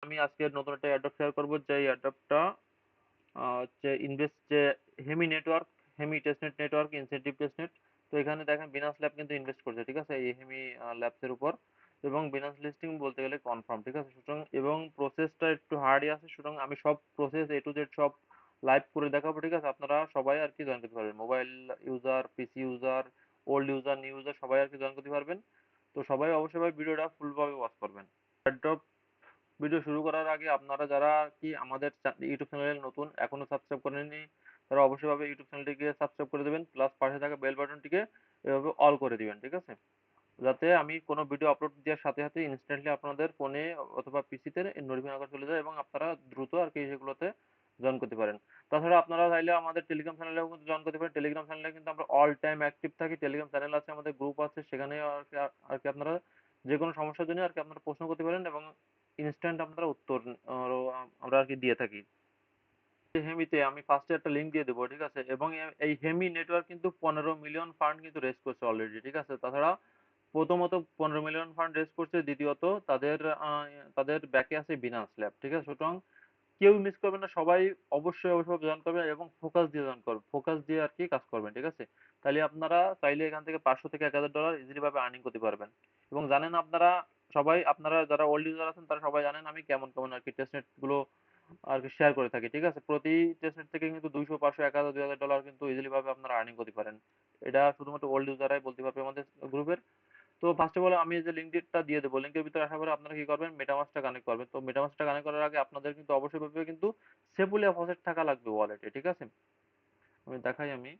আমি আজকে নতুন একটা অ্যাডপ শেয়ার করব, যে এই অ্যাডপটা হচ্ছে ইনভেস্ট যে hemi network, hemi testnet network incentive testnet. তো এখানে দেখেন বিনান্স ল্যাব কিন্তু ইনভেস্ট করছে, ঠিক আছে, এই হেমি ল্যাবস এর উপর। এবং বিনান্স লিস্টিং বলতে গেলে কনফার্ম, ঠিক আছে। সুতরাং এবং প্রসেসটা একটু হার্ডই আছে, সুতরাং আমি সব প্রসেস এ টু জেড সব লাইভ করে দেখাবো, ঠিক আছে। আপনারা সবাই আর কি জয়েন করতে পারবেন, mobile user, PC user, old user, new user, সবাই আর কি জয়েন করতে পারবেন। তো সবাই অবশ্যই ভাই ভিডিওটা ফুলভাবে ওয়াচ করবেন। অ্যাডপ ভিডিও শুরু করার আগে আপনারা যারা কি আমাদের ইউটিউব চ্যানেলে নতুন এখনো সাবস্ক্রাইব করেননি, তারা অবশ্যই ভাবে ইউটিউব চ্যানেলটিকে সাবস্ক্রাইব করে দেবেন, প্লাস পাশে থাকা বেল বাটনটিকে এভাবে অল করে দিবেন, ঠিক আছে, যাতে আমি কোনো ভিডিও আপলোড দেওয়ার সাথে সাথে ইনস্ট্যান্টলি আপনাদের ফোনে অথবা পিসিতে নোটিফিকেশন আকারে চলে যায় এবং আপনারা দ্রুত আর কি সেগুলোতে জয়েন করতে পারেন। তাছাড়া আপনারা চাইলে আমাদের টেলিগ্রাম চ্যানেলেও কিন্তু জয়েন করতে পারেন। টেলিগ্রাম চ্যানেলে কিন্তু আমরা অল টাইম অ্যাক্টিভ থাকি। টেলিগ্রাম চ্যানেল আছে, আমাদের গ্রুপ আছে, সেখানে আর কি আপনারা যে কোনো সমস্যার জন্য আর কি আপনারা প্রশ্ন করতে পারেন এবং ইনস্ট্যান্ট আপনারা উত্তর আমরা আর কি দিয়ে থাকি। হেমিতে আমি ফার্স্টে একটা লিংক দিয়ে দেবো, ঠিক আছে। এবং এই হেমি নেটওয়ার্ক কিন্তু 15 মিলিয়ন ফান্ড কিন্তু রেজ করছে অলরেডি, ঠিক আছে। তাছাড়া প্রথমত 15 মিলিয়ন ফান্ড রেজ করছে, দ্বিতীয়ত তাদের তাদের ব্যাকে আছে বিনান্স ল্যাব, ঠিক আছে। সুতরাং কেউ মিস করবেন না, সবাই অবশ্যই অবশ্যই জয়েন করবেন এবং ফোকাস দিয়ে জয়েন করবেন, ফোকাস দিয়ে আর কি কাজ করবেন, ঠিক আছে। তাহলে আপনারা চাইলে এখান থেকে 500 থেকে $1000 ইজিলি ভাবে আর্নিং করতে পারবেন। এবং জানেন আপনারা সবাই, আপনারা যারা ওল্ড ইউজার আছেন তারা সবাই জানেন আমি কেমন কেমন আর কি টেস্টনেট গুলো আর কি শেয়ার করে থাকি, ঠিক আছে। প্রতি টেস্টনেট থেকে কিন্তু 200, 500, 1000, $2000 কিন্তু ইজিলি ভাবে আপনারা আর্নিং করতে পারেন। এটা শুধুমাত্র ওল্ড ইউজাররাই বলতে পারবে আমাদের গ্রুপের। তো ফার্স্ট অফ অল আমি যে লিঙ্কটা দিয়ে দেবো, লিঙ্কের ভিতরে আসার পরে আপনারা কি করবেন, মেটামাস্কটা কানেক্ট করবেন। তো মেটামাস্কটা কানেক্ট করার আগে আপনাদের কিন্তু অবশ্যই ভাবে কিন্তু সেপুলিয়া ফসেট থাকা লাগবে ওয়ালেটে, ঠিক আছে। আমি দেখাই, আমি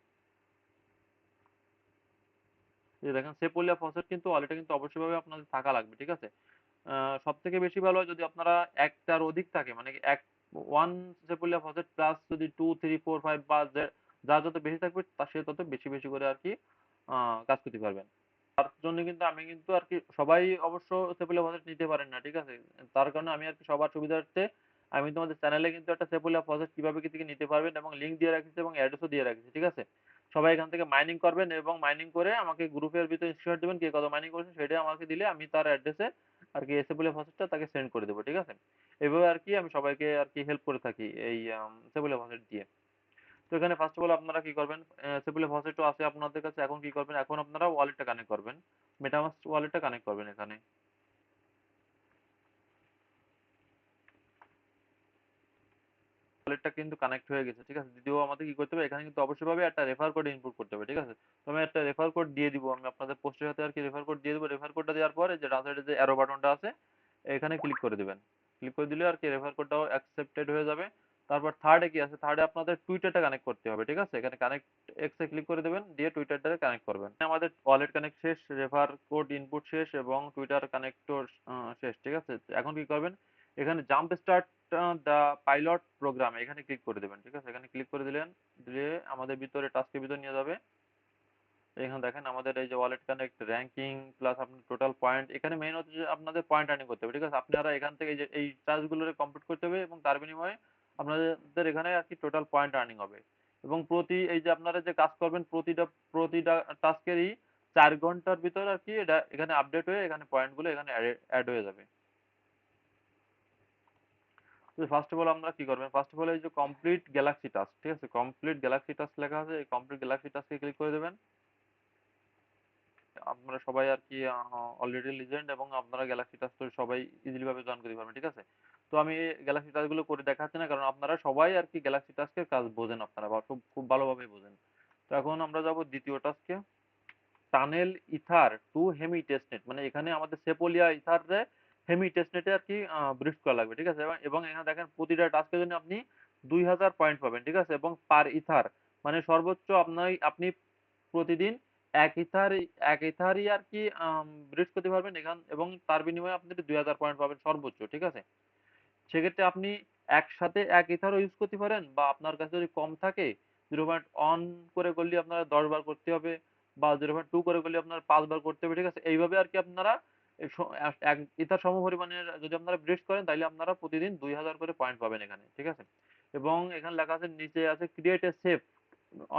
এই যে দেখেন সেপুলিয়া ফসেট কিন্তু ওয়ালেটে কিন্তু অবশ্যই ভাবে আপনাদের থাকা লাগবে, ঠিক আছে। সব থেকে বেশি ভালো হয় যদি আপনারা একটার অধিক থাকে, মানে এক ওয়ান সেপুলিয়া ফসেট প্লাস যদি 2, 3, 4, 5 বা যার যত বেশি থাকবে তার সে তত বেশি বেশি করে আর কি কাজ করতে পারবেন। তার জন্য কিন্তু আমি কিন্তু আর কি সবাই অবশ্য সেপুলিয়া ফসেট নিতে পারেন না, ঠিক আছে। তার কারণে আমি আর কি সবার সুবিধার্থে আমি তোমাদের চ্যানেলে কিন্তু একটা সেপুলিয়া ফসেট কিভাবে কি থেকে নিতে পারবেন এবং লিঙ্ক দিয়ে রাখছি এবং অ্যাড্রেসও দিয়ে রাখছি, ঠিক আছে। সবাই এখান থেকে মাইনিং করবেন এবং মাইনিং করে আমাকে গ্রুপের ভিতরে স্ক্রিনশট দিবেন কে কত মাইনিং করেছে, সেটা আমাকে দিলে আমি তার অ্যাড্রেসে আর কি সেপুলিয়া ফসেটটা তাকে সেন্ড করে দেবো, ঠিক আছে। এভাবে আর কি আমি সবাইকে আর কি হেল্প করে থাকি এই সেপুলিয়া ফসেট দিয়ে। তো এখানে ফার্স্ট অফ অল আপনারা কি করবেন, সেপুলিয়া ফসেটও আছে আপনাদের কাছে, এখন কি করবেন, এখন আপনারা ওয়ালেটটা কানেক্ট করবেন, মেটামাস্ক ওয়ালেটটা কানেক্ট করবেন। এখানে ওয়ালেটটা কিন্তু কানেক্ট হয়ে গেছে, ঠিক আছে। যদিও আমাদের কি করতে হবে, এখানে কিন্তু অবশ্যই ভাবে একটা রেফার কোড ইনপুট করতে হবে, ঠিক আছে। তো আমি একটা রেফার কোড দিয়ে দিব, আমি আপনাদের পোস্টের সাথে আর কি রেফার কোড দিয়ে দেবো। রেফার কোডটা দেওয়ার পরে যে ডান সাইডে যে অ্যারো বাটনটা আছে এখানে ক্লিক করে দিবেন। ক্লিক করে দিলে আর কি রেফার কোডটাও অ্যাকসেপ্টেড হয়ে যাবে। তারপর থার্ডে কি আছে, থার্ডে আপনাদের টুইটারটা কানেক্ট করতে হবে, ঠিক আছে। এখানে কানেক্ট এক্সে ক্লিক করে দেবেন, দিয়ে টুইটারটাকে কানেক্ট করবেন। আমাদের ওয়ালেট কানেক্ট শেষ, রেফার কোড ইনপুট শেষ এবং টুইটার কানেক্টর শেষ, ঠিক আছে। এখন কি করবেন, এখানে jump start the pilot program এখানে ক্লিক করে দেবেন, ঠিক আছে। এখানে ক্লিক করে দিলেন, দিলে আমাদের ভিতরে টাস্কের ভিতরে নিয়ে যাবে। এখানে দেখেন আমাদের এই যে ওয়ালেট কানেক্ট র্যাঙ্কিং প্লাস আপনার টোটাল পয়েন্ট, এখানে মেইন হচ্ছে যে আপনাদের পয়েন্ট আর্নিং করতে হবে, ঠিক আছে। আপনারা এখান থেকে এই যে এই টাস্কগুলো কমপ্লিট করতে হবে এবং তার বিনিময়ে আপনাদের এখানে আর কি টোটাল পয়েন্ট আর্নিং হবে। এবং প্রতি এই যে আপনারা যে কাজ করবেন প্রতিটা টাস্কেরই 4 ঘন্টার ভিতর আর কি এটা এখানে আপডেট হয়ে এখানে পয়েন্টগুলো এখানে অ্যাড হয়ে যাবে। তো ফার্স্ট অফ অল আমরা কি করবেন, ফার্স্ট অফ অল এই যে কমপ্লিট গ্যালাক্সি টাস্ক, ঠিক আছে, কমপ্লিট গ্যালাক্সি টাস্ক লেখা আছে, এই কমপ্লিট গ্যালাক্সি টাস্কে ক্লিক করে দেবেন। আপনারা সবাই আর কি অলরেডি লিজেন্ড এবং আপনারা গ্যালাক্সি টাস্ক সবাই ইজিলি ভাবে জয়েন করতে পারবেন, ঠিক আছে। তো আমি গ্যালাক্সি টাস্ক গুলো করে দেখাচ্ছি না, কারণ আপনারা সবাই আর কি গ্যালাক্সি টাস্কের কাজ বোঝেন, আপনারা বা খুব খুব ভালোভাবে বোঝেন। তো এখন আমরা যাব দ্বিতীয় টাস্কে, tunnel ether to Hemi testnet, মানে এখানে আমাদের সেপোলিয়া ইথার রে হেমি টেস্টনেটে আর কি ব্রিজ করা লাগবে, ঠিক আছে। এবং এখানে দেখেন প্রতিটা টাস্কের জন্য আপনি 2000 পয়েন্ট পাবেন, ঠিক আছে। এবং পার ইথার মানে সর্বোচ্চ আপনি প্রতিদিন এক ইথার এক ইথারই আর কি ব্রিজ করতে পারবেন এখান, এবং তার বিনিময়ে আপনি 2000 পয়েন্ট পাবেন সর্বোচ্চ, ঠিক আছে। সেক্ষেত্রে আপনি একসাথে এক ইথারও ইউজ করতে পারেন, বা আপনার কাছে যদি কম থাকে 0.1 করে করলে আপনার 10 বার করতে হবে, বা 0.2 করে করলে আপনার 5 বার করতে হবে, ঠিক আছে। এইভাবে আর কি আপনারা এক ইথার সম পরিমাণের যদি আপনারা ব্রিজ করেন তাহলে আপনারা প্রতিদিন 2000 করে পয়েন্ট পাবেন এখানে, ঠিক আছে। এবং এখানে লেখা আছে, নিচে আছে create a safe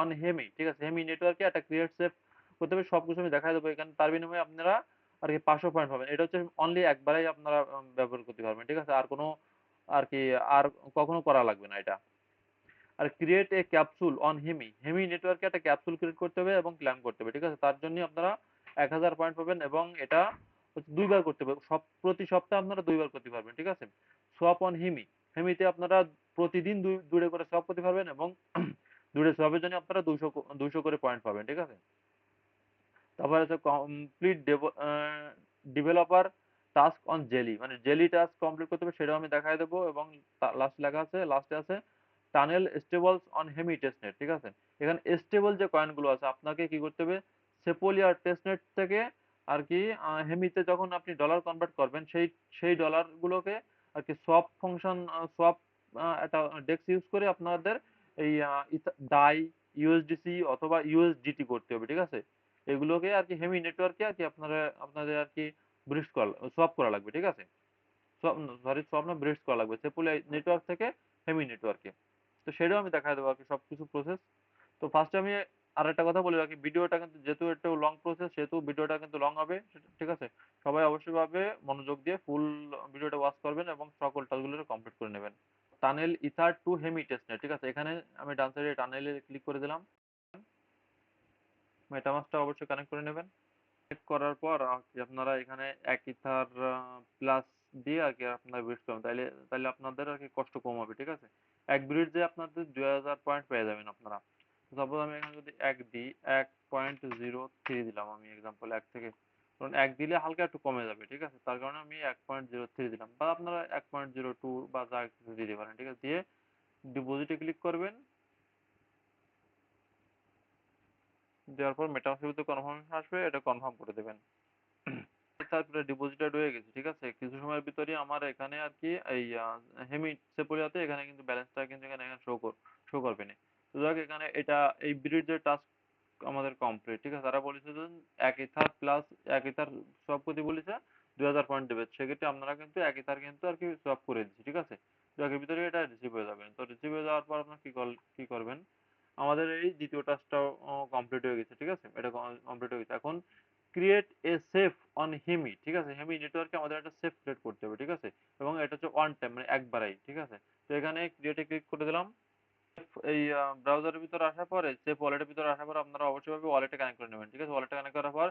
on hemi, ঠিক আছে। হেমি নেটওয়ার্কে একটা ক্রিয়েট সেফ করতে হবে, সবকিছু আমি দেখাই দেবো এখানে। তার বিনিময়ে আপনারা আর কি 500 পয়েন্ট পাবেন। এটা হচ্ছে অনলি একবারেই আপনারা ব্যবহার করতে পারবেন, ঠিক আছে। আর কোনো আর কি আর কখনো করা লাগবে না এটা। আর create a capsule on Hemi, Hemi নেটওয়ার্কে একটা ক্যাপসুল ক্রিয়েট করতে হবে এবং ক্লাইম করতে হবে, ঠিক আছে? তার জন্য আপনারা 1000 পয়েন্ট পাবেন এবং এটা হচ্ছে দুইবার করতে হবে, প্রতি সপ্তাহে আপনারা দুইবার করতে পারবেন, ঠিক আছে? সোয়াপ অন হেমি, হেমিতে আপনারা প্রতিদিন দুইটা করে সোয়াপ করতে পারবেন এবং দুইটা সোয়াপের জন্য আপনারা 200 করে পয়েন্ট পাবেন, ঠিক আছে? তারপর হচ্ছে complete developer task on jelly, মানে জেলি টাস্ক কমপ্লিট করতে হবে, সেটাও আমি দেখাই দেবো। এবং লাস্ট লেখা আছে, লাস্টে আছে টানেল স্টেবলস অন হেমি টেস্টনেট, ঠিক আছে? এখানে স্টেবল যে কয়েনগুলো আছে আপনাকে কি করতে হবে, সেপোলিয়ার টেস্টনেট থেকে আর কি হেমিতে যখন আপনি ডলার কনভার্ট করবেন সেই সেই ডলার গুলোকে আর কি সোয়াপ ফাংশন, সোয়াপ একটা ডেক্স ইউজ করে আপনাদের এই ডাই, ইউএসডিসি অথবা ইউএসডিটি করতে হবে, ঠিক আছে? এগুলোকে আর কি হেমি নেটওয়ার্কে আর কি আপনাদের আর কি ব্রিজ করা, সোয়াপ করা লাগবে, ঠিক আছে? সরি, সোয়াপ না, ব্রিজ করা লাগবে সেপুল নেটওয়ার্ক থেকে হেমি নেটওয়ার্কে। তো সেটাও আমি দেখা দেবো আর কি সবকিছু প্রসেস। তো ফার্স্টে আমি আর একটা কথা বলে রাখি, ভিডিওটা কিন্তু যেহেতু একটু লং প্রসেস সেহেতু ভিডিওটা কিন্তু লং হবে, ঠিক আছে? সবাই অবশ্যই ভাবে মনোযোগ দিয়ে ফুল ভিডিওটা ওয়াচ করবেন এবং সকল টাস্কগুলো কমপ্লিট করে নেবেন। Tunnel ether to Hemi testnet, ঠিক আছে? এখানে আমি ডান সাইডে টানেলে ক্লিক করে দিলাম, মেটামাস্কটা অবশ্যই কানেক্ট করে নেবেন। চেক করার পর কি আপনারা এখানে এক ইথার প্লাস দিয়ে আর কি আপনার বিট করবেন, তাইলে তাইলে আপনাদের আর কি কষ্ট কম হবে, ঠিক আছে? এক ব্রিড যে আপনাদের 2000 পয়েন্ট পেয়ে যাবেন আপনারা। সাপোজ আমি এখানে যদি এক দিই, 1.03 দিলাম আমি এক্সাম্পল, এক থেকে, কারণ এক দিলে হালকা একটু কমে যাবে, ঠিক আছে? তার কারণে আমি 1.03 দিলাম, বা আপনারা 1.02 বা যা কিছু দিতে পারেন, ঠিক আছে? দিয়ে ডিপোজিটে ক্লিক করবেন, দেওয়ার পর মেটামাস্কের ভিতরে কনফার্মেশন আসবে, এটা কনফার্ম করে দেবেন। তারপরে ডিপোজিটেড হয়ে গেছে, ঠিক আছে? কিছু সময়ের ভিতরে আমার এখানে আর কি এই হেমি সেপোলিয়াতে এখানে কিন্তু ব্যালেন্সটা কিন্তু এখানে শো করবে না। তো যাক, এখানে এটা এই ব্রিজের টাস্ক আমাদের কমপ্লিট, ঠিক আছে? তারা বলেছে যে এক ইথার প্লাস এক ইথার সোয়াপ করতে বলেছে, 2000 পয়েন্ট দেবে, সেক্ষেত্রে আপনারা কিন্তু এক ইথার কিন্তু আর কি সোয়াপ করে দিচ্ছি, ঠিক আছে? তো এর ভিতরে এটা রিসিভ হয়ে যাবে। তো রিসিভ হয়ে যাওয়ার পর আপনার কি করবেন, আমাদের এই দ্বিতীয় টাস্কটাও কমপ্লিট হয়ে গেছে, ঠিক আছে? এটা কমপ্লিট হয়ে গেছে। এখন create a safe on hemi, ঠিক আছে? হেমি নেটওয়ার্কে আমাদের একটা সেফ ক্রিয়েট করতে হবে, ঠিক আছে? এবং এটা হচ্ছে ওয়ান টাইম, মানে একবারেই, ঠিক আছে? তো এখানে ক্রিয়েটে ক্লিক করে দিলাম। এই ব্রাউজারের ভিতরে আসার পরে, সেফ ওয়ালেটের ভিতরে আসার পর আপনারা অবশ্যই ভাবে ওয়ালেটে কানেক্ট করে নেবেন, ঠিক আছে? ওয়ালেটে কানেক্ট করার পর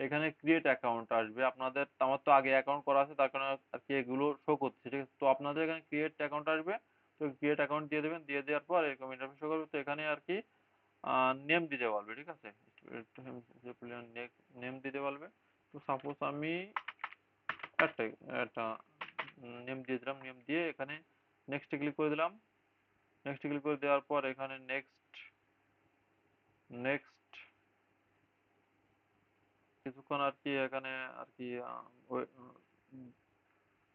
এখানে ক্রিয়েট অ্যাকাউন্ট আসবে আপনাদের। আমার তো আগে অ্যাকাউন্ট করা আছে, তার কারণে আর কি এগুলো শো করছে, ঠিক আছে? তো আপনাদের এখানে ক্রিয়েট অ্যাকাউন্ট আসবে, তো ক্রিয়েট অ্যাকাউন্ট দিয়ে দেবেন, দিয়ে দেওয়ার পর এরকম ইন্টারফেস শো করবে। তো এখানে আর কি নেম দিতে বলবে, ঠিক আছে? নেম দিতে বলবে। তো সাপোজ আমি একটা একটা নেম দিয়ে দিলাম, নেম দিয়ে এখানে নেক্সট ক্লিক করে দিলাম। নেক্সট ক্লিক করে দেওয়ার পর এখানে নেক্সট নেক্সট কিছুক্ষণ আর কি এখানে আর কি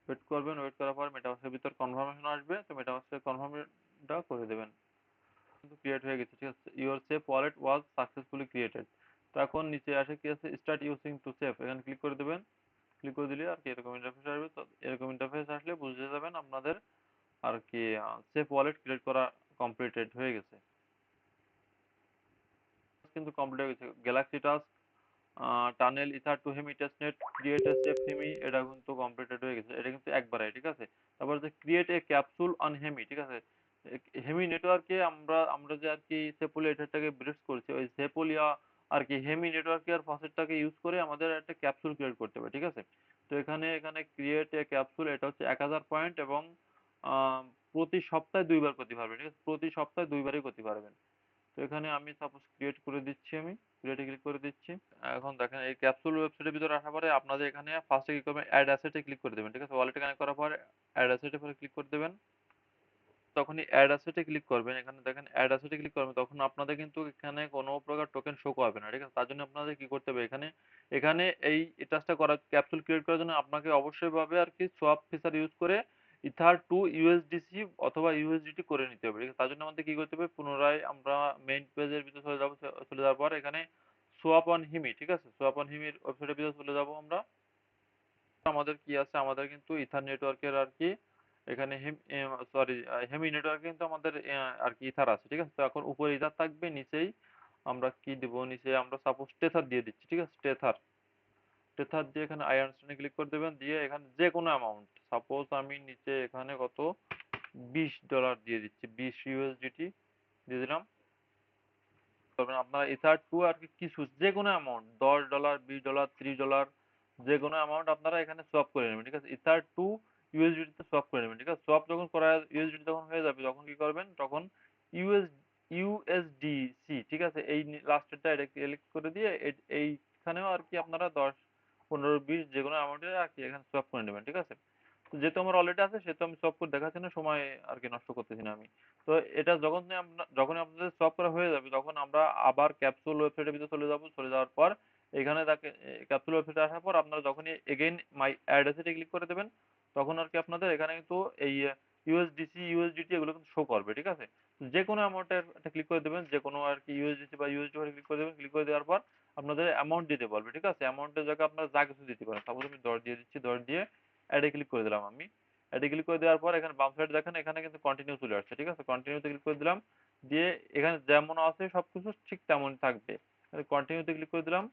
ওয়েট করবেন। ওয়েট করার পর মেটামাস্কের ভিতর কনফার্মেশন আসবে, তো মেটামাস্কের কনফার্মটা করে দেবেন। কিন্তু ক্রিয়েট হয়ে গেছে, ঠিক আছে? Your safe wallet was successfully created. তো এখন নিচে আসে কি আছে, স্টার্ট ইউজিং টু সেফ, এখানে ক্লিক করে দেবেন। ক্লিক করে দিলে আর কি এরকম ইন্টারফেস আসবে। তো এরকম ইন্টারফেস আসলে বুঝতে যাবেন আপনাদের আর কি সেফ ওয়ালেট ক্রিয়েট করা কমপ্লিটেড হয়ে গেছে, কিন্তু কমপ্লিট হয়ে গেছে। Galaxy task tunnel ether to Hemi testnet create a safe Hemi, এটা কিন্তু কমপ্লিটেড হয়ে গেছে, এটা কিন্তু একবারে, ঠিক আছে? তারপর যে create a capsule on hemi, ঠিক আছে? হেমি নেটওয়ার্কে আমরা আমরা যে আর কি সেপোলিয়া এটাকে ব্রিজ করছি, ওই সেপোলিয়া আর কি হেমি নেটওয়ার্কে আর ফসেটটাকে ইউজ করে আমাদের একটা ক্যাপসুল ক্রিয়েট করতে হবে, ঠিক আছে? তো এখানে এখানে ক্রিয়েট এ ক্যাপসুল, এটা হচ্ছে 1000 পয়েন্ট এবং আহ, প্রতি সপ্তাহে দুইবার করতে পারবেন, ঠিক আছে? প্রতি সপ্তাহে দুইবারই করতে পারবেন। তো এখানে আমি সাপোজ ক্রিয়েট করে দিচ্ছি, আমি ক্রিয়েটে ক্লিক করে দিচ্ছি। এখন দেখেন এই ক্যাপসুল ওয়েবসাইটের ভিতরে আসার পরে আপনাদের এখানে ফার্স্টে কি করবেন, অ্যাড অ্যাসেটে ক্লিক করে দেবেন, ঠিক আছে? ওয়ালেটে কানেক্ট করার পর অ্যাড অ্যাসেটে পরে ক্লিক করে দেবেন। তখনই অ্যাড অ্যাসেটে ক্লিক করবেন, এখানে দেখেন অ্যাড অ্যাসেটে ক্লিক করবেন, তখন আপনাদের কিন্তু এখানে কোনো প্রকার টোকেন শো করবে না, ঠিক আছে? তার জন্য আপনাদের কি করতে হবে, এখানে এখানে এই টাস্কটা করার, ক্যাপসুল ক্রিয়েট করার জন্য আপনাকে অবশ্যই ভাবে আর কি সোয়াপ ফিচার ইউজ করে ইথার টু ইউএসডিসি অথবা ইউএসডিটি করে নিতে হবে, ঠিক আছে? তার জন্য আমাদের কি করতে হবে, পুনরায় আমরা মেইন পেজের ভিতরে চলে যাবো। চলে যাওয়ার পর এখানে সোয়াপ অন হিমি, ঠিক আছে? সোয়াপ অন হিমির ওয়েবসাইটের ভিতরে চলে যাবো আমরা। আমাদের কি আছে, আমাদের কিন্তু ইথার নেটওয়ার্কের আর কি এখানে সরি হেমি নেটওয়ার্কে কিন্তু আমাদের আর কি ইথার আছে, ঠিক আছে? তো এখন উপরে ইথার থাকবে, নিচেই আমরা কি দিব, নিচে আমরা সাপোজ টেথার দিয়ে দিচ্ছি, ঠিক আছে? টেথার, টেথার দিয়ে এখানে আই আন্ডারস্ট্যান্ড এ ক্লিক করে দেবেন, দিয়ে এখানে যে কোনো অ্যামাউন্ট, সাপোজ আমি নিচে এখানে কত $20 দিয়ে দিচ্ছি, 20 ইউএসডিটি দিয়ে দিলাম। তবে আপনারা ইথার টু আর কি কিছু যে কোনো অ্যামাউন্ট, $10, $20, $30, যে কোনো অ্যামাউন্ট আপনারা এখানে সোয়াপ করে নেবেন, ঠিক আছে। ইথার টু ইউএসডিটি তে সোয়াপ করে নেবেন, ঠিক আছে। সোয়াপ যখন করা ইউএসডিটি যখন হয়ে যাবে তখন কি করবেন, তখন ইউএস ইউএসডিসি, ঠিক আছে, এই লাস্টেরটা এটা ক্লিক করে দিয়ে এইখানেও আর কি আপনারা 10, 15, 20 যে কোনো অ্যামাউন্টে আর কি এখানে সোয়াপ করে নেবেন, ঠিক আছে। তো যেহেতু আমার অলরেডি আছে সেহেতু আমি সোয়াপ করে দেখাচ্ছি না, সময় আর কি নষ্ট করতেছি না আমি। তো এটা যখন আপনাদের সোয়াপ করা হয়ে যাবে তখন আমরা আবার ক্যাপসুল ওয়েবসাইটের ভিতরে চলে যাব। চলে যাওয়ার পর এখানে তাকে ক্যাপসুল ওয়েবসাইটে আসার পর আপনারা যখনই এগেইন মাই অ্যাড্রেসে ক্লিক করে দেবেন তখন আর কি আপনাদের এখানে কিন্তু এই ইউএসডিসি ইউএসডিটি এগুলো কিন্তু শো করবে, ঠিক আছে। যে কোনো অ্যামাউন্টের একটা ক্লিক করে দেবেন, যে কোনো আর কি ইউএসডিসি বা ইউএসডি ক্লিক করে দেবেন। ক্লিক করে দেওয়ার পর আপনাদের অ্যামাউন্ট দিতে বলবে, ঠিক আছে। অ্যামাউন্টের জায়গায় আপনারা যা কিছু দিতে পারেন, সাপোজ আমি 10 দিয়ে দিচ্ছি, 10 দিয়ে অ্যাডে ক্লিক করে দিলাম আমি। অ্যাডে ক্লিক করে দেওয়ার পর এখানে বাম সাইডে দেখেন এখানে কিন্তু কন্টিনিউ চলে আসছে, ঠিক আছে। কন্টিনিউতে ক্লিক করে দিলাম, দিয়ে এখানে যেমন আছে সবকিছু ঠিক তেমনই থাকবে। কন্টিনিউতে ক্লিক করে দিলাম,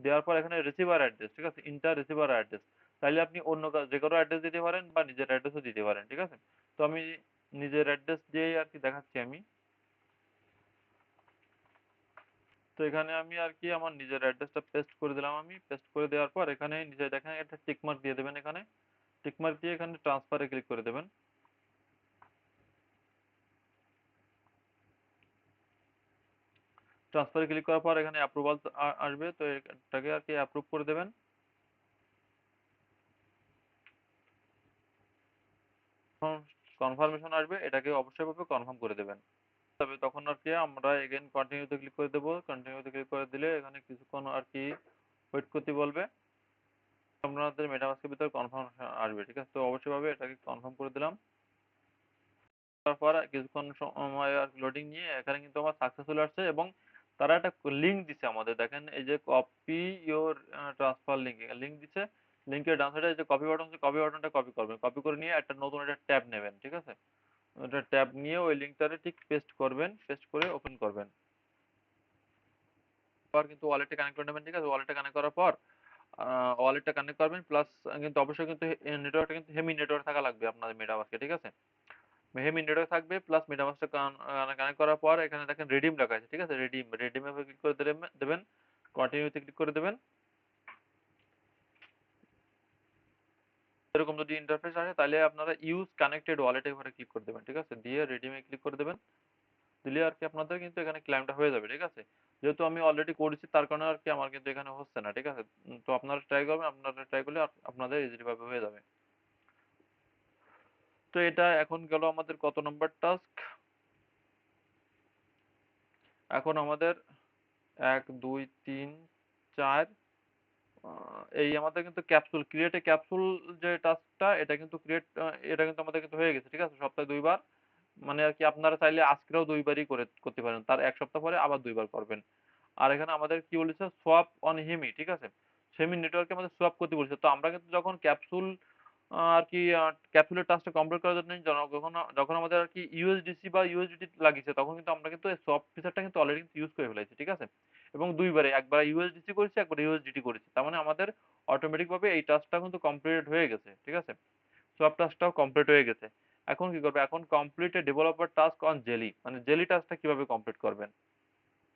দেওয়ার পর এখানে রিসিভার অ্যাড্রেস, ঠিক আছে, ইন্টার রিসিভার অ্যাড্রেস। তাইলে আপনি অন্য যে কারো অ্যাড্রেস দিতে পারেন বা নিজের অ্যাড্রেসও দিতে পারেন, ঠিক আছে। তো আমি নিজের অ্যাড্রেস দিয়েই আর কি দেখাচ্ছি আমি। তো এখানে আমি আর কি আমার নিজের অ্যাড্রেসটা পেস্ট করে দিলাম আমি। পেস্ট করে দেওয়ার পর এখানে নিচে দেখেন একটা টিক মার্ক দিয়ে দেবেন, এখানে টিক মার্ক দিয়ে এখানে ট্রান্সফারে ক্লিক করে দেবেন। ট্রান্সফারে ক্লিক করার পর এখানে অ্যাপ্রুভাল আসবে, তো এটাকে আর কি অ্যাপ্রুভ করে দেবেন। কনফার্মেশন আসবে, এটাকে অবশ্যই ভাবে কনফার্ম করে দেবেন। তবে তখন আর কি আমরা এগেইন কন্টিনিউতে ক্লিক করে দেবো। কন্টিনিউতে ক্লিক করে দিলে এখানে কিছুক্ষণ আর কি ওয়েট করতে বলবে, আপনাদের মেটামাস্কের ভিতরে কনফার্মেশন আসবে, ঠিক আছে। তো অবশ্যই ভাবে এটাকে কনফার্ম করে দিলাম। তারপর কিছুক্ষণ সময় আর লোডিং নিয়ে এখানে কিন্তু আমার সাকসেস চলে আসছে, এবং তারা একটা লিঙ্ক দিছে আমাদের, দেখেন এই যে copy your transfer link link দিছে। লিঙ্কের ডান সাইডে যে কপি বাটন আছে, কপি বাটনটা কপি করবেন, কপি করে নিয়ে একটা নতুন একটা ট্যাব নেবেন, ঠিক আছে। ওটা ট্যাব নিয়ে ওই লিঙ্কটারে ঠিক পেস্ট করবেন, পেস্ট করে ওপেন করবেন। পর কিন্তু ওয়ালেটে কানেক্ট করে নেবেন, ঠিক আছে। ওয়ালেটে কানেক্ট করার পর ওয়ালেটটা কানেক্ট করবেন, প্লাস কিন্তু অবশ্যই কিন্তু নেটওয়ার্কটা কিন্তু হেমি নেটওয়ার্ক থাকা লাগবে আপনাদের মেটামাস্কে, ঠিক আছে। হেমি নেটওয়ার্ক থাকবে, প্লাস মেটামাস্কটা কানেক্ট করার পর এখানে দেখেন রিডিম লেখা আছে, ঠিক আছে। রিডিমে ক্লিক করে দেবেন, কন্টিনিউতে ক্লিক করে দেবেন। এরকম যদি ইন্টারফেস আসে তাহলে আপনারা ইউজ কানেক্টেড ওয়ালেটে ঘরে ক্লিক করে দেবেন, ঠিক আছে। দিয়ে রিডিমে ক্লিক করে দেবেন, দিলে আর কি আপনাদের কিন্তু এখানে ক্লেমটা হয়ে যাবে, ঠিক আছে। যেহেতু আমি অলরেডি করেছি তার কারণে আর কি আমার কিন্তু এখানে হচ্ছে না, ঠিক আছে। তো আপনারা ট্রাই করবেন, আপনারা ট্রাই করলে আপনাদের ইজিলি ভাবে হয়ে যাবে। তো এটা এখন গেল আমাদের কত নম্বর টাস্ক। এখন আমাদের 1, 2, 3, 4, এই আমাদের কিন্তু ক্যাপসুল ক্রিয়েট এ ক্যাপসুল যে টাস্কটা, এটা কিন্তু আমাদের কিন্তু হয়ে গেছে, ঠিক আছে। সপ্তাহে 2 বার, মানে আর কি আপনারা চাইলে আজকেও 2 বারই করতে পারেন, তার 1 সপ্তাহ পরে আবার 2 বার করবেন। আর এখানে আমাদের কি বলেছে, সোয়াপ অন হেমি, ঠিক আছে। সেমি নেটওয়ার্কে আমাদের সোয়াপ করতে বলেছে। তো আমরা কিন্তু যখন ক্যাপসুল আর কি ক্যাপসুলের টাস্কটা কমপ্লিট করার জন্য যখন যখন আমাদের আর কি ইউএসডিসি বা ইউএসডিটি লাগিয়েছে তখন কিন্তু আমরা কিন্তু এই সোয়াপ ফিচারটা কিন্তু অলরেডি ইউজ করে ফেলেছি, ঠিক আছে। এবং 2 বারে, একবার ইউএসডিসি করেছি, একবার ইউএসডিটি করেছি, তার মানে আমাদের অটোমেটিক ভাবে এই টাস্কটা কিন্তু কমপ্লিট হয়ে গেছে, ঠিক আছে। সোয়াপ টাস্কটাও কমপ্লিট হয়ে গেছে। এখন কি করবে, এখন complete A developer task on jelly, মানে জেলি টাস্কটা কিভাবে কমপ্লিট করবেন।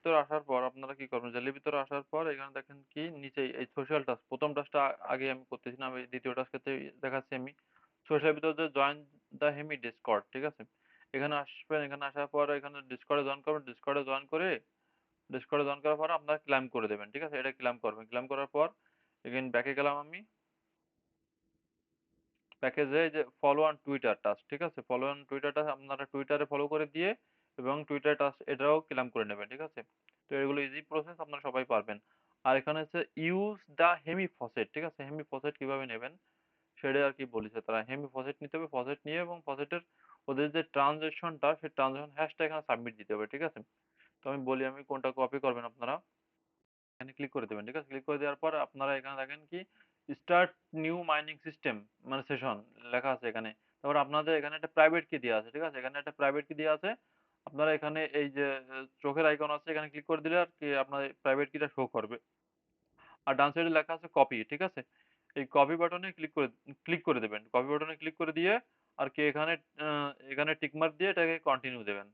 ভিতরে আসার পর আপনারা কি করবেন, জেলির ভিতরে আসার পর এখানে দেখেন কি নিচে এই সোশ্যাল টাস্ক, প্রথম টাস্কটা আগে আমি করতেছি না, আমি দ্বিতীয় টাস্কেতে দেখাচ্ছি আমি। সোশ্যাল ভিতরে যে জয়েন দা হেমি ডিসকর্ড, ঠিক আছে। এখানে আসবেন, এখানে আসার পর এখানে ডিসকর্ডে জয়েন করবেন। ডিসকর্ডে জয়েন করার পর আপনারা ক্লাইম করে দেবেন, ঠিক আছে। এটা ক্লাইম করবেন, ক্লাইম করার পর এখানে ব্যাকে গেলাম আমি। প্যাকেজে যে ফলো অন টুইটার টাস্ক, ঠিক আছে। ফলো অন টুইটার টাস্ক আপনারা টুইটারে ফলো করে দিয়ে এবং টুইটার টাস্ক এটাও ক্লেম করে নেবেন, ঠিক আছে। তো এগুলো ইজি প্রসেস, আপনারা সবাই পারবেন। আর এখানে হচ্ছে ইউজ দা হেমি ফসেট, ঠিক আছে। হেমি ফসেট কিভাবে নেবেন সেটা আর কি বলেছে তারা। হেমি ফসেট নিতে হবে, ফসেট নিয়ে এবং ফসেটের ওদের যে ট্রানজেকশনটা সেই ট্রানজেকশন হ্যাশটা এখানে সাবমিট দিতে হবে, ঠিক আছে। তো আমি বলি আমি কোনটা কপি করবেন আপনারা, এখানে ক্লিক করে দেবেন, ঠিক আছে। ক্লিক করে দেওয়ার পর আপনারা এখানে দেখেন কি স্টার্ট নিউ মাইনিং সিস্টেম মানে সেশন লেখা আছে এখানে। তারপর আপনাদের এখানে একটা প্রাইভেট কি দেওয়া আছে, ঠিক আছে। এখানে একটা প্রাইভেট কি দেওয়া আছে। আপনারা এখানে এই যে চোখের আইকন আছে, এখানে ক্লিক করে দিলে আর কি আপনার প্রাইভেট কিটা শো করবে। আর ডান সাইডে লেখা আছে কপি, ঠিক আছে? এই কপি বাটনে ক্লিক করে দেবেন। কপি বাটনে ক্লিক করে দিয়ে আর কি এখানে টিক মার্ক দিয়ে এটাকে কন্টিনিউ দেবেন।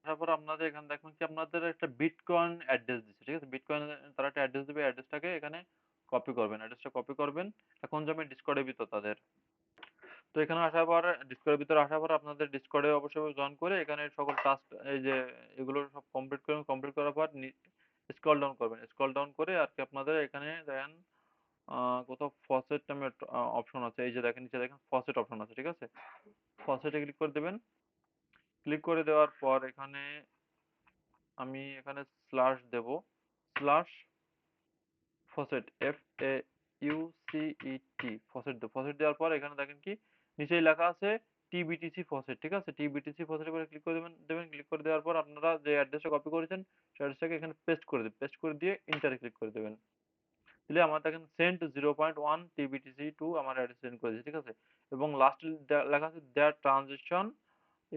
তারপর আপনাদের এখানে দেখবেন কি আপনাদের একটা বিটকয়েন অ্যাড্রেস দিচ্ছে, ঠিক আছে? বিটকয়েন তারা একটা অ্যাড্রেস দিবে, অ্যাড্রেসটাকে এখানে কপি করবেন, অ্যাড্রেসটা কপি করবেন। এখন যাবেন ডিসকর্ডের ভিতর তাদের। তো এখানে আসার পর ডিসকর্ডের ভিতরে আসার পর আপনাদের ডিসকর্ডে অবশ্যই জয়েন করে এখানে সকল টাস্ক এই যে এগুলো সব কমপ্লিট করবেন। কমপ্লিট করার পর স্ক্রল ডাউন করবেন। স্ক্রল ডাউন করে আর কি আপনাদের এখানে দেখেন কোথাও ফসেট নামে একটা অপশন আছে। এই যে দেখেন নিচে দেখেন ফসেট অপশন আছে, ঠিক আছে? ফসেটে ক্লিক করে দেবেন। ক্লিক করে দেওয়ার পর এখানে আমি এখানে স্ল্যাশ দেব, স্ল্যাশ ফসেট, FAUCET, ফসেট দেব। ফসেট দেওয়ার পর এখানে দেখেন কি নিচেই লেখা আছে TBTC ফসেট, ঠিক আছে? TBTC ফসেট করে ক্লিক করে দেবেন। ক্লিক করে দেওয়ার পর আপনারা যে অ্যাড্রেসটা কপি করেছেন সেই অ্যাড্রেসটাকে এখানে পেস্ট করে দেবেন। পেস্ট করে দিয়ে ইন্টারে ক্লিক করে দেবেন। দিলে আমার দেখেন সেন্ট 0.1 TBTC টু আমার অ্যাড্রেস সেন্ড করেছে, ঠিক আছে? এবং লাস্টে লেখা আছে দেয়ার ট্রানজেকশন,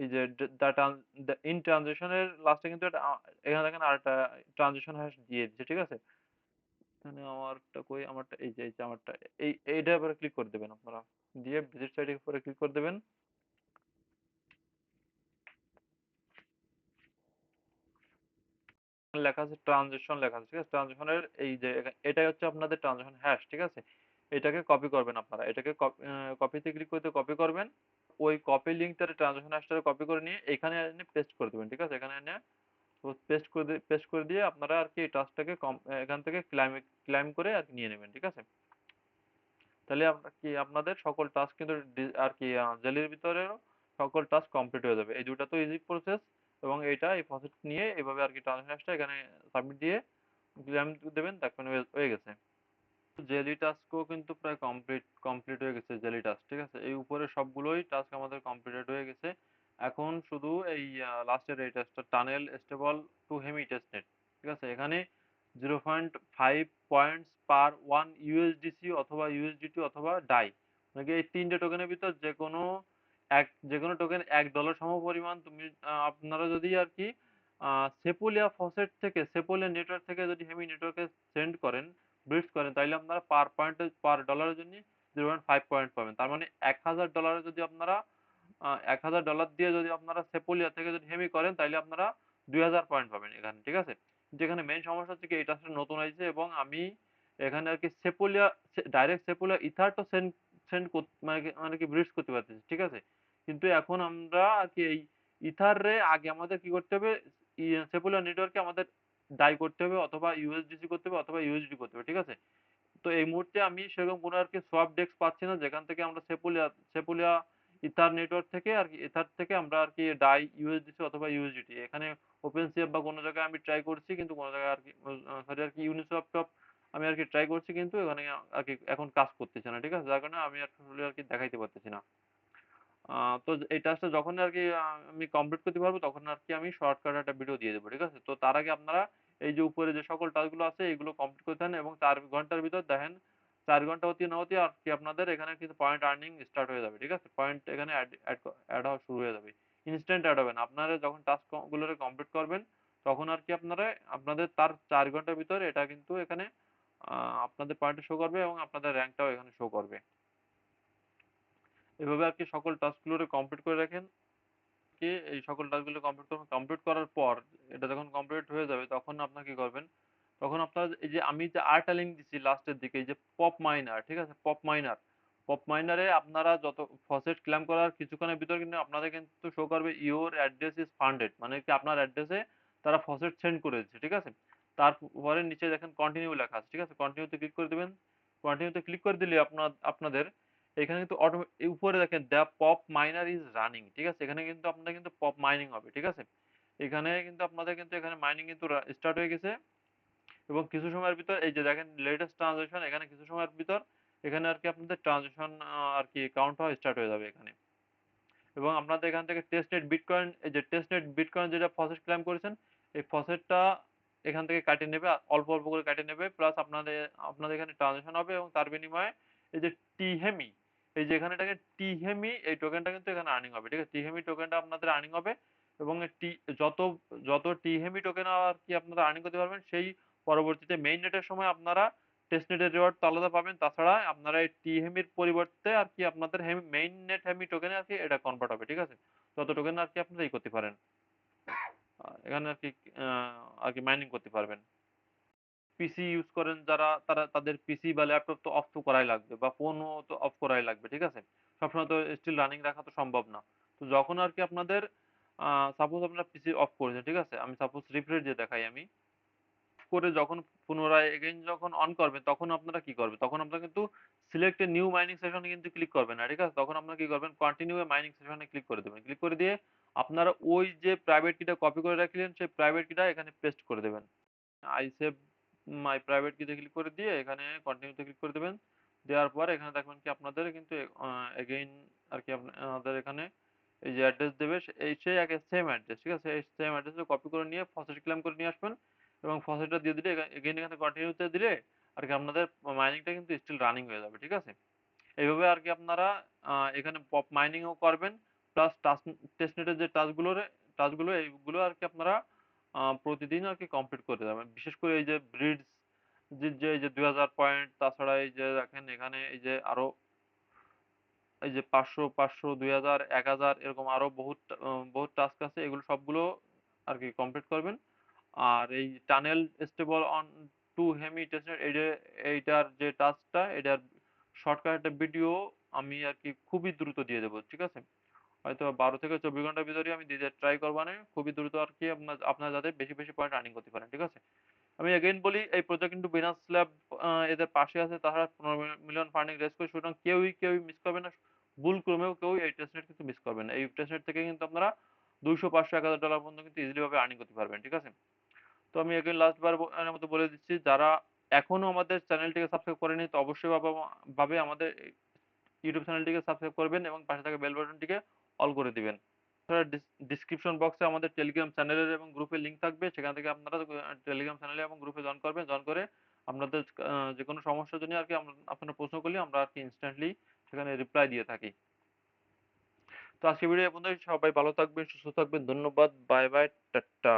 এই যে ইন ট্রানজেকশনের লাস্টে কিন্তু এখানে দেখেন আরেকটা ট্রানজেকশন হ্যাশ দিয়ে দিচ্ছে, ঠিক আছে? এখানে আমারটা কই, আমারটা এই যে আমারটা এইটার উপরে ক্লিক করে দেবেন আপনারা। দিয়ে ভিজিট সাইটের উপরে ক্লিক করে দেবেন। লেখা আছে ট্রানজেকশন লেখা আছে, ঠিক আছে? ট্রানজেকশনের এই যে এটাই হচ্ছে আপনাদের ট্রানজেকশন হ্যাশ, ঠিক আছে? এটাকে কপি করবেন আপনারা। এটাকে কপিতে ক্লিক করতে কপি করবেন। ওই কপি লিঙ্কটারে ট্রানজেকশন হ্যাশটারে কপি করে নিয়ে এখানে এনে পেস্ট করে দেবেন, ঠিক আছে? এখানে এনে পেস্ট করে দিয়ে আপনারা আর কি এই টাস্কটাকে এখান থেকে ক্লাইম করে আর কি নিয়ে নেবেন, ঠিক আছে? তাহলে আপনাদের সকল টাস্ক কিন্তু আর কি জেলির ভিতরেও সকল টাস্ক কমপ্লিট হয়ে যাবে। এই দুটা তো ইজি প্রসেস, এবং এই প্রসেস নিয়ে এভাবে আর কি ট্রানজাকশনটা এখানে সাবমিট দিয়ে ক্লেম দেবেন, দেখবেন হয়ে গেছে। জেলি টাস্কও কিন্তু প্রায় কমপ্লিট হয়ে গেছে জেলি টাস্ক, ঠিক আছে? এই উপরে সবগুলোই টাস্ক আমাদের কমপ্লিটেড হয়ে গেছে। এখন শুধু এই লাস্টের এই টাস্কটা tunnel stable to Hemi testnet, ঠিক আছে? এখানে 0.5 পয়েন্টস পার 1 ইউএসডিসি অথবা ইউএসডিটি অথবা ডাই, মানে এই তিনটে টোকেনের ভিতর যে কোনো টোকেন $1 সমপরিমাণ তুমি আপনারা যদি আর কি সেপুলিয়া ফসেট থেকে, সেপুলিয়া নেটওয়ার্ক থেকে যদি হেমি নেটওয়ার্কে সেন্ড করেন, ব্রিজ করেন, তাইলে আপনারা পার ডলারের জন্য 0.5 পয়েন্ট পাবেন। তার মানে $1000 যদি আপনারা $1000 দিয়ে যদি আপনারা সেপুলিয়া থেকে যদি হেমি করেন তাইলে আপনারা 2000 পয়েন্ট পাবেন এখানে, ঠিক আছে? যেখানে মেইন সমস্যা হচ্ছে কি এটা আসলে নতুন আইছে, এবং আমি এখানে আর কি সেপুলিয়া ডাইরেক্ট সেপুলিয়া ইথার তো সেন্ড সেন্ড মানে কি ব্রিজ করতে পারতেছি, ঠিক আছে? কিন্তু এখন আমরা আর কি এই ইথার রে আগে আমাদের কি করতে হবে, সেপুলিয়া নেটওয়ার্কে আমাদের ডাই করতে হবে, অথবা ইউএসডিসি করতে হবে, অথবা ইউএসডি করতে হবে, ঠিক আছে? তো এই মুহূর্তে আমি সেরকম কোনো আর কি সোয়াপ ডেস্ক পাচ্ছি না যেখান থেকে আমরা সেপুলিয়া ইথার নেটওয়ার্ক থেকে আর কি ইথার থেকে আমরা আর কি ডাই ইউএসডিসি অথবা ইউএসডিটি এখানে ওপেন সিএফ বা কোনো জায়গায় আমি ট্রাই করছি, কিন্তু কোনো জায়গায় আর কি সরি আর কি ইউনিসোয়াপ টপ আমি আর কি ট্রাই করছি, কিন্তু এখানে আর কি এখন কাজ করতেছে না, ঠিক আছে? যার কারণে আমি আসলে আর কি দেখাইতে পারতেছি না। তো এই টাস্কটা যখন আর কি আমি কমপ্লিট করতে পারবো তখন আর কি আমি শর্টকাট একটা ভিডিও দিয়ে দেবো, ঠিক আছে? তো তার আগে আপনারা এই যে উপরে যে সকল টাস্কগুলো আছে এগুলো কমপ্লিট করতে থাকেন, এবং 4 ঘন্টার ভিতর দেখেন 4 ঘন্টা হতে না হতে আর কি আপনাদের এখানে কিন্তু পয়েন্ট আর্নিং স্টার্ট হয়ে যাবে, ঠিক আছে? পয়েন্ট এখানে অ্যাড হওয়া শুরু হয়ে যাবে। ইনস্ট্যান্ট অ্যাড হবে না, আপনারা যখন টাস্ক গুলো কমপ্লিট করবেন তখন আর কি আপনাদের তার 4 ঘন্টার ভিতরে এটা কিন্তু এখানে আপনাদের পয়েন্ট শো করবে, এবং আপনাদের র্যাঙ্কটাও এখানে শো করবে। এভাবে আর কি সকল টাস্কগুলো কমপ্লিট করে রাখেন। কি এই সকল টাস্কগুলো কমপ্লিট করবেন। কমপ্লিট করার পর এটা যখন কমপ্লিট হয়ে যাবে তখন আপনারা কি করবেন, তখন আপনার এই যে আমি যে আরেকটা লিঙ্ক দিচ্ছি লাস্টের দিকে, এই যে পপ মাইনার, ঠিক আছে? পপ মাইনারে আপনারা যত ফসেট ক্লেম করার কিছুক্ষণের ভিতর কিন্তু আপনাদের কিন্তু শো করবে ইওর অ্যাড্রেস ইজ ফান্ডেড, মানে কি আপনার অ্যাড্রেসে তারা ফসেট সেন্ড করেছে, ঠিক আছে? তারপরে নিচে দেখেন কন্টিনিউ লেখা আছে, ঠিক আছে? কন্টিনিউতে ক্লিক করে দেবেন। কন্টিনিউতে ক্লিক করে দিলে আপনাদের এখানে কিন্তু এই উপরে দেখেন the pop minor is running, ঠিক আছে? এখানে কিন্তু আপনাদের কিন্তু পপ মাইনিং হবে, ঠিক আছে? এখানে কিন্তু আপনাদের কিন্তু এখানে মাইনিং কিন্তু স্টার্ট হয়ে গেছে, এবং কিছু সময়ের ভিতর এই যে দেখেন লেটেস্ট ট্রানজাকশন, এখানে কিছু সময়ের ভিতর এখানে আর কি আপনাদের ট্রানজাকশন আর কি কাউন্ট হওয়া স্টার্ট হয়ে যাবে এখানে। এবং আপনাদের এখান থেকে টেস্টনেট বিটকয়েন, এই যে টেস্টনেট বিটকয়েন যেটা ফসেট ক্লেম করেছেন এই ফসেটটা এখান থেকে কাটিয়ে নেবে, অল্প অল্প করে কাটিয়ে নেবে, প্লাস আপনাদের আপনাদের এখানে ট্রানজাকশন হবে, এবং তার বিনিময়ে এই যে টিহেমি, এই যে এখানে এটাকে টিহেমি এই টোকেনটা কিন্তু এখানে আর্নিং হবে, ঠিক আছে? টিহেমি টোকেনটা আপনাদের আর্নিং হবে, এবং এই যত যত টিহেমি টোকেন আর কি আপনারা আর্নিং করতে পারবেন সেই পরবর্তীতে মেইন নেটের সময় আপনারা টেস্টনেটের রিওয়ার্ড তো আলাদা পাবেন। তাছাড়া আপনারা এই টিহেমির পরিবর্তে আর কি আপনাদের মেইন নেট হেমি টোকেনে আর কি এটা কনভার্ট হবে। ঠিক আছে? তত টোকেন আর কি আপনারা করতে পারেন। এখানে আর কি মাইনিং করতে পারবেন। পিসি ইউজ করেন যারা, তারা তাদের পিসি বা ল্যাপটপ তো অফ তো করাই লাগবে, বা ফোনও তো অফ করাই লাগবে। ঠিক আছে? সবসময় তো স্টিল রানিং রাখা তো সম্ভব না। তো যখন আর কি আপনাদের সাপোজ আপনার পিসি অফ করেছেন, ঠিক আছে? আমি সাপোজ রিফ্রেশ দিয়ে দেখাই আমি। করে যখন পুনরায় এগেইন যখন অন করবেন, তখন আপনারা কি করবেন? তখন আপনারা কিন্তু সিলেক্ট এ নিউ মাইনিং সেশনে কিন্তু ক্লিক করবেন না। ঠিক আছে? তখন আপনারা কি করবেন? কন্টিনিউ এ মাইনিং সেশনে ক্লিক করে দেবেন। ক্লিক করে দিয়ে আপনারা ওই যে প্রাইভেট কিটা কপি করে রাখলেন, সেই প্রাইভেট কিটা এখানে পেস্ট করে দেবেন। আই সেভ মাই প্রাইভেট কিতে ক্লিক করে দিয়ে এখানে কন্টিনিউতে ক্লিক করে দেবেন। দেওয়ার পর এখানে দেখবেন কি আপনাদের কিন্তু এগেইন আর কি আপনাদের এখানে এই যে অ্যাড্রেস দেবে, এই সেই এক সেম অ্যাড্রেস। ঠিক আছে? এই সেম অ্যাড্রেসে কপি করে নিয়ে ফসেট ক্লেম করে নিয়ে আসবেন, এবং ফসেটটা দিয়ে দিলে এগেইন এখানে কন্টিনিউতে দিলে আর কি আপনাদের মাইনিংটা কিন্তু স্টিল রানিং হয়ে যাবে। ঠিক আছে? এইভাবে আর কি আপনারা এখানে পপ মাইনিংও করবেন, প্লাস টেস্টনেটের যে টাস্কগুলো এইগুলো আর কি আপনারা প্রতিদিন আর কি কমপ্লিট করে যাবেন। বিশেষ করে এই যে ব্রিডস যে এই যে 2000 পয়েন্ট, তাছাড়া এই যে দেখেন এখানে এই যে আরো এই যে 500 2000 1000 এরকম আরো বহুত টাস্ক আছে, এগুলো সবগুলো আর কি কমপ্লিট করবেন। আর এই tunnel stable on to Hemi testnet, এইটার যে টাস্কটা, এটার শর্টকাট একটা ভিডিও আমি আর কি খুবই দ্রুত দিয়ে দেবো। ঠিক আছে? হয়তো 12 থেকে 24 ঘন্টার ভিতরে আমি দিতে ট্রাই করবো, মানে খুবই দ্রুত আর কি আপনার যাতে বেশি বেশি পয়েন্ট আর্নিং করতে পারেন। ঠিক আছে? আমি এগেইন বলি, এই প্রজেক্ট কিন্তু বিনান্স ল্যাব এদের পাশে আছে, তারা 15 মিলিয়ন ফান্ডিং রেজ করে, সুতরাং কেউই মিস করবে না। ভুল ক্রমেও কেউ এই টেস্টনেট কিন্তু মিস করবে না। এই টেস্টনেট থেকে কিন্তু আপনারা 200 500 1000 ডলার পর্যন্ত কিন্তু ইজিলি ভাবে আর্নিং করতে পারবেন। ঠিক আছে? তো আমি এগেইন লাস্ট বার এর মতো বলে দিচ্ছি, যারা এখনো আমাদের চ্যানেলটিকে সাবস্ক্রাইব করেনি, তো অবশ্যই ভাবে আমাদের ইউটিউব চ্যানেলটিকে সাবস্ক্রাইব করবেন এবং পাশে থাকা বেল বাটনটিকে অল করে দিবেন। ডিসক্রিপশন বক্সে আমাদের টেলিগ্রাম চ্যানেলের এবং গ্রুপের লিংক থাকবে, সেখান থেকে আপনারা টেলিগ্রাম চ্যানেলে এবং গ্রুপে জয়েন করবেন। জয়েন করে আপনাদের যে কোনো সমস্যার জন্য আর কি আপনারা প্রশ্ন করলে আমরা আর কি ইনস্ট্যান্টলি সেখানে রিপ্লাই দিয়ে থাকি। তো আজকে ভিডিও এই পর্যন্তই। সবাই ভালো থাকবেন, সুস্থ থাকবেন। ধন্যবাদ। Bye bye. টাটা।